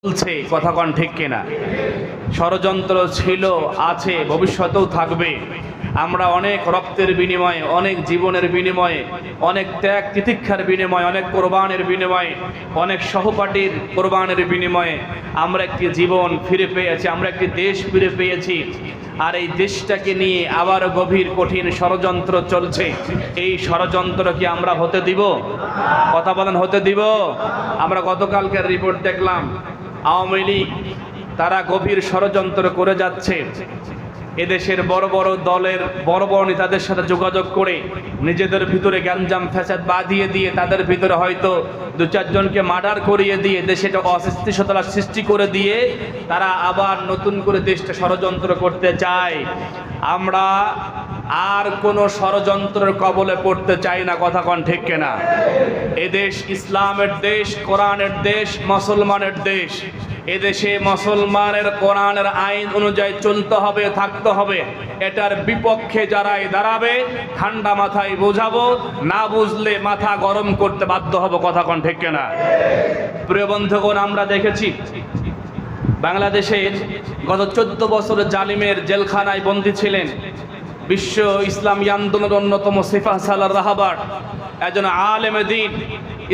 চলছে, কথা কন ঠিক কিনা? ষড়যন্ত্র ছিল, আছে, ভবিষ্যতেও থাকবে। আমরা অনেক রক্তের বিনিময়ে, অনেক জীবনের বিনিময়ে, অনেক ত্যাগ তিতিক্ষার বিনিময়ে, অনেক কোরবানের বিনিময়ে, অনেক সহপাঠীর কোরবানের বিনিময়ে আমরা একটি জীবন ফিরে পেয়েছি, আমরা একটি দেশ ফিরে পেয়েছি। আর এই দেশটাকে নিয়ে আবার গভীর কঠিন ষড়যন্ত্র চলছে। এই ষড়যন্ত্র কি আমরা হতে দিব? কথা বলেন, হতে দিব? আমরা গতকালকের রিপোর্ট দেখলাম, আওয়ামী লীগ তারা গভীর ষড়যন্ত্র করে যাচ্ছে। এদেশের বড় বড় দলের বড় বড় নেতাদের সাথে যোগাযোগ করে নিজেদের ভিতরে গ্যাঞ্জাম ফ্যাসাদ বাঁধিয়ে দিয়ে তাদের ভিতরে হয়তো দু চারজনকে মার্ডার করিয়ে দিয়ে দেশে একটা অস্থিতিশীলতা সৃষ্টি করে দিয়ে তারা আবার নতুন করে দেশটা ষড়যন্ত্র করতে চায়। আমরা আর কোনো ষড়যন্ত্রের কবলে পড়তে চাই না, কথা কন ঠিক কিনা? এদেশ ইসলামের দেশ, কোরআনের দেশ, মুসলমানের দেশ। এদেশে মুসলমানের কোরআনের আইন অনুযায়ী চলতে হবে, থাকতে হবে। এটার বিপক্ষে যারাই দাঁড়াবে ঠান্ডা মাথায় বোঝাবো, না বুঝলে মাথা গরম করতে বাধ্য হব, কথা কন ঠিক কিনা? প্রিয় বন্ধুগণ, আমরা দেখেছি বাংলাদেশের গত 14 বছর জালিমের জেলখানায় বন্দী ছিলেন বিশ্ব ইসলামী আন্দোলনের অন্যতম সিফা সালার রাহাবার, একজন আলেমে দ্বীন,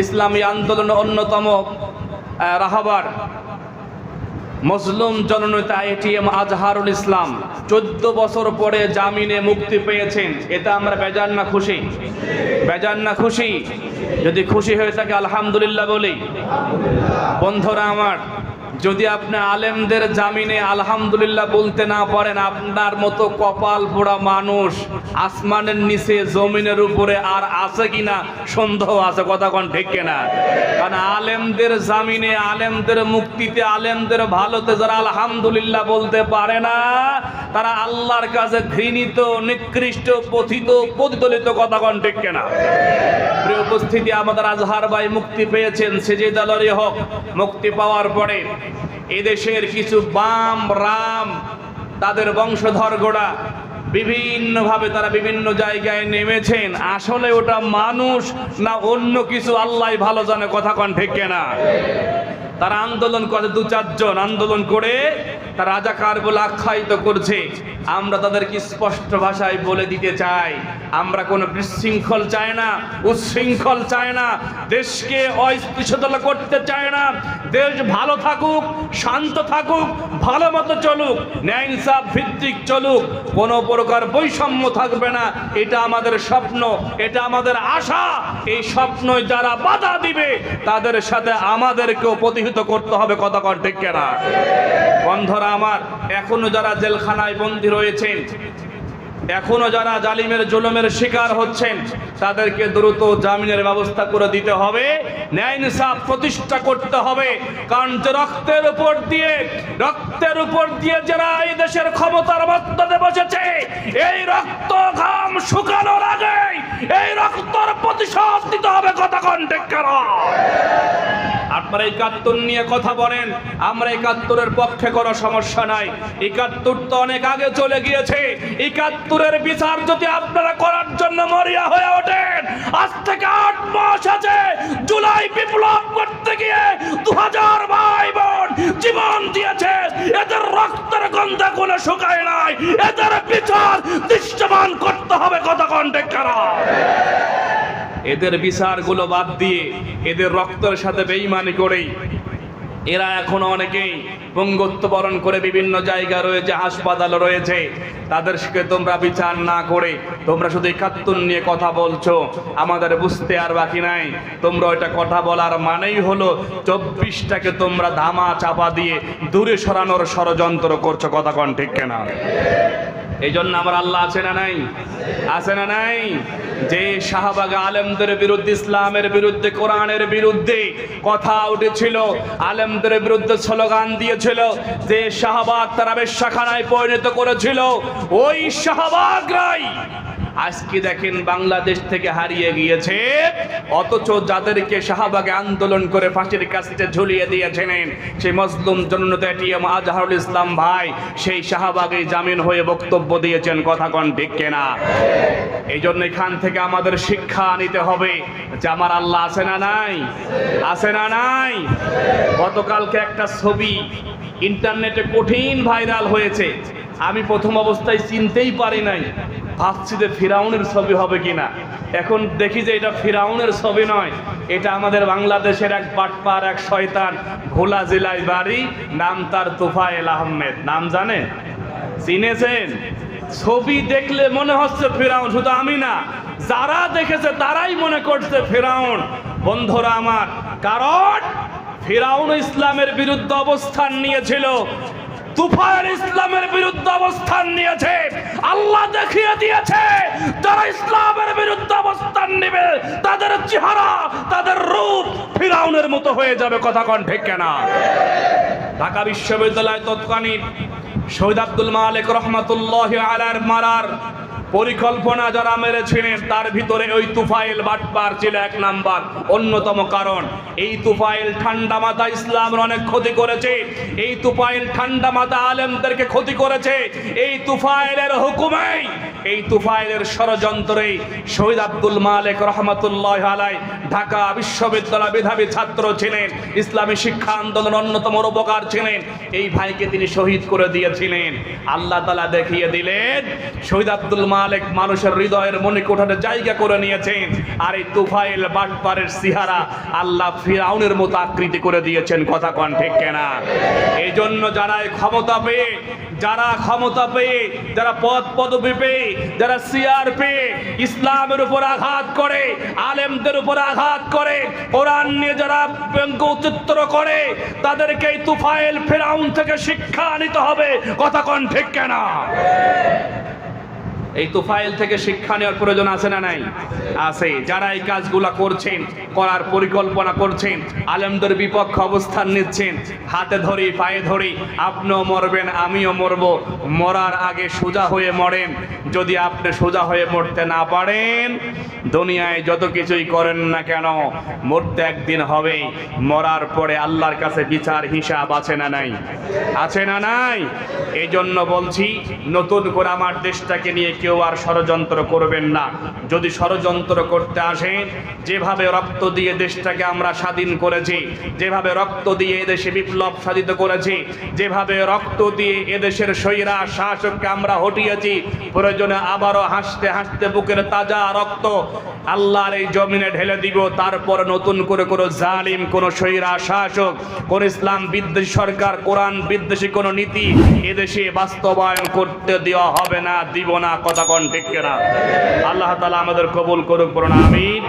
ইসলামী আন্দোলনের অন্যতম রাহাবার, মজলুম জননেতা এটিএম আজহারুল ইসলাম 14 বছর পরে জামিনে মুক্তি পেয়েছেন। এটা আমরা বেজান না খুশি? বেজান না খুশি? যদি খুশি হয়ে থাকে আলহামদুলিল্লাহ বলি। বন্ধুরা আমার, যদি আপনি আলেমদের জামিনে আলহামদুলিল্লাহ বলতে না পারেন, আপনার মতো কপাল পোড়া মানুষ আসমানের নিচে জমিনের উপরে আর আছে কিনা সন্দেহ আছে, কথা কোন ঠিক কিনা? কারণ আলেমদের জামিনে, আলেমদের মুক্তিতে, আলেমদের ভালোতে যারা আলহামদুলিল্লাহ বলতে পারে না, তারা আল্লাহর কাছে ঘৃণিত, নিকৃষ্ট, পতিত, পতিতলিত, কথা কোন ঠিক কিনা? প্রিয় উপস্থিতি, আমাদের আজহার ভাই মুক্তি পেয়েছেন, সেজে দলেরই হোক। মুক্তি পাওয়ার পরে এদেশের কিছু বাম রাম তাদের বংশধর গোড়া বিভিন্নভাবে তারা বিভিন্ন জায়গায় নেমেছেন। আসলে ওটা মানুষ না অন্য কিছু আল্লাহ ভালো জানে, কথা কন ঠিক কিনা? তারা আন্দোলন করে, 2-4 জন আন্দোলন করে তারা রাজাকার বলে আখ্যায়িত করছে। আমরা তাদেরকে স্পষ্ট ভাষায় বলে দিতে চাই, আমরা কোনো বিশৃঙ্খল চাই না, উচ্ছৃঙ্খল চাই না, দেশকে অস্থিতিশীল করতে চাই না। দেশ ভালো থাকুক, শান্ত থাকুক, ভালো মতো চলুক, ন্যায় ইনসাফ ভিত্তিক চলুক, কোনো প্রকার বৈষম্য থাকবে না। এটা আমাদের স্বপ্ন, এটা আমাদের আশা। এই স্বপ্ন যারা বাধা দিবে তাদের সাথে আমাদেরকেও প্রতিহত করতে হবে, কথা কন ঠিক কিনা? বন্ধুরা আমার, এখনো যারা জেলখানায় বন্দী রয়েছেন, এখনো যারা জালিমের জুলুমের শিকার হচ্ছেন, তাদেরকে দ্রুত জামিনের ব্যবস্থা করে দিতে হবে, ন্যায় ইনসাফ প্রতিষ্ঠা করতে হবে। কারণ যে রক্তের উপর দিয়ে যারা এই দেশের ক্ষমতার মধ্যে বসেছে, এই রক্ত ঘাম শুকানোর আগে এই রক্তর প্রতিশোধ দিতে হবে, কথা কোন ঠিক কিনা? আপনারা 71 নিয়ে কথা বলেন, আমরা 71-এর পক্ষে কোনো সমস্যা নাই। 71 তো অনেক আগে চলে গিয়েছে। 71-এর বিচার যদি আপনারা করার জন্য মরিয়া হয়ে ওঠেন, আজ থেকে 8 মাস আছে জুলাই বিপ্লব করতে গিয়ে 2000 ভাই বোন জীবন দিয়েছে। এদের রক্তের গন্ধ কোনো শুকায় নাই। এদের বিচার দৃশ্যমান করতে হবে, কথা কোন ঠিক কিনা? এদের বিচারগুলো বাদ দিয়ে এদের রক্তের সাথে বেঈমানি করে এরা এখনো অনেকেই পঙ্গুত্ব বরণ করে বিভিন্ন জায়গা রয়েছে, হাসপাতাল রয়েছে, তাদেরকে তোমরা বিচার না করে তোমরা শুধু 71 নিয়ে কথা বলছো, আমাদের বুঝতে আর বাকি নাই। তোমরা ওইটা কথা বলার মানেই হলো 24টাকে তোমরা ধামা চাপা দিয়ে দূরে সরানোর ষড়যন্ত্র করছো, কথা কোন ঠিক কিনা? এই জন্য আমার আল্লাহ আছে না নাই? আছে না নাই? যে শাহবাগ আলেমদের বিরুদ্ধে, ইসলামের বিরুদ্ধে, কোরআনের বিরুদ্ধে কথা উঠেছিল, আলেমদের বিরুদ্ধে স্লোগান দিয়েছিল, যে শাহবাগ তারা বেশ্যাখানায় পরিণত করেছিল, ওই শাহবাগরাই আজকে দেখেন বাংলাদেশ থেকে হারিয়ে গিয়েছে, অথচ যাদেরকে শাহবাগে আন্দোলন করে ফাঁসির কাছে ঝুলিয়ে দিয়েছিলেন সেই মজলুম জননেতা এটিএম আজহারুল ইসলাম ভাই সেই শাহবাগে জামিন হয়ে বক্তব্য দিয়েছেন। কথা কোন ঠিক কিনা? এই জন্য এখান থেকে আমাদের শিক্ষা নিতে হবে যে আমার আল্লাহ আছে না নাই, আছে না নাই। গতকালকে একটা ছবি ইন্টারনেটে কঠিন ভাইরাল হয়েছে, আমি প্রথম অবস্থায় চিনতেই পারি নাই, ভাবছি যে ফিরাউনের ছবি হবে কিনা। এখন দেখি যে এটা ফিরাউনের ছবি নয়, এটা আমাদের বাংলাদেশের এক বাটপার, এক শয়তান, ভোলা জেলায় বাড়ি, নাম তার তোফায়েল আহমেদ। নাম জানেন? চিনেছেন? ছবি দেখলে মনে হচ্ছে ফিরাউন, শুধু আমি না, যারা দেখেছে তারাই মনে করছে ফিরাউন। বন্ধুরা আমার, কারণ ফিরাউন ইসলামের বিরুদ্ধে অবস্থান নিয়েছিল, তুফাইল ইসলামের বিরুদ্ধে অবস্থান নিয়েছে। আল্লাহ দেখিয়ে দিয়েছে যারা ইসলামের বিরুদ্ধে অবস্থান নেবে তাদের চেহারা, তাদের রূপ ফিরাউনের মতো হয়ে যাবে। কথা কোন ঠিক কিনা? ঢাকা বিশ্ববিদ্যালয় তৎকালীন শহীদ আব্দুল মালিক রহমাতুল্লাহি আলাইহির মারার পরিকল্পনা যারা মেরেছিলেন তার ভিতরে ওই তুফাইল বাটপার ছিল এক নাম্বার, অন্যতম। কারণ এই তুফাইল ঠান্ডা মাথা ইসলামের অনেক ক্ষতি করেছে, এই তুফাইল ঠান্ডা মাথা আলেমদেরকে ক্ষতি করেছে। এই তুফাইলের হুকুমেই, এই তুফাইলের ষড়যন্ত্রে শহীদ আব্দুল মালিক রহমাতুল্লাহি আলাইহি ঢাকা বিশ্ববিদ্যালয় মেধাবী ছাত্র ছিলেন, ইসলামী শিক্ষা আন্দোলনের অন্যতম রূপকার ছিলেন। এই ভাইকে তিনি শহীদ করে দিয়েছিলেন। আল্লাহ তাআলা দেখিয়ে দিলেন শহীদ আব্দুল মালিক মানুষের হৃদয়ের মণিকোঠাতে জায়গা করে নিয়েছেন, আর এই তুফাইল বাটপারের চেহারা আল্লাহ ফিরাউনের মতো আকৃতি করে দিয়েছেন। কথা কোন ঠিক কিনা? এই জন্য যারা ক্ষমতা পেয়ে, যারা ক্ষমতা পেয়ে, যারা পদ পদবি পেয়ে, যারা চেয়ার পেয়ে ইসলামের উপর আঘাত করে, আলেমদের উপর আঘাত করে, কোরআন নিয়ে যারা ব্যঙ্গচিত্র করে, তাদেরকে এই তুফাইল ফিরাউন থেকে শিক্ষা নিতে হবে। কথা কোন ঠিক কিনা? এই তুফাইল থেকে শিক্ষা নেওয়ার প্রয়োজন আছে না নাই? আছে। যারা এই কাজগুলা করছেন, করার পরিকল্পনা করছেন, আলেমদের বিপক্ষে অবস্থান নিচ্ছেন, হাতে ধরি পায়ে ধরি, আপনিও মরবেন আমিও মরব, মরার আগে সোজা হয়ে মরেন। যদি আপনি সোজা হয়ে মরতে না পারেন, দুনিয়ায় যত কিছুই করেন না কেন, মরতে একদিন হবে। মরার পরে আল্লাহর কাছে বিচার হিসাব আছে না নাই? আছে না নাই? এই জন্য বলছি, নতুন করে আমার দেশটাকে নিয়ে কেউ আর ষড়যন্ত্র করবেন না। যদি ষড়যন্ত্র করতে আসেন, যেভাবে রক্ত দিয়ে দেশটাকে আমরা স্বাধীন করেছি, যেভাবে রক্ত দিয়ে এদেশে বিপ্লব সাধিত করেছি, যেভাবে রক্ত দিয়ে এদেশের স্বৈরা শাসককে আমরা হটিয়েছি, প্রয়োজনে আবারও হাসতে হাসতে বুকের তাজা রক্ত আল্লাহর এই জমিনে ঢেলে দিব। তারপর নতুন করে কোনো জালিম, কোনো স্বৈরা শাসক, কোন ইসলাম বিদ্বেষী সরকার, কোরআন বিদ্বেষী কোনো নীতি এদেশে বাস্তবায়ন করতে দেওয়া হবে না, দিব না। কথা কোন ঠিক কিনা? আল্লাহ তাআলা আমাদের কবুল করুক, বলুন আমিন।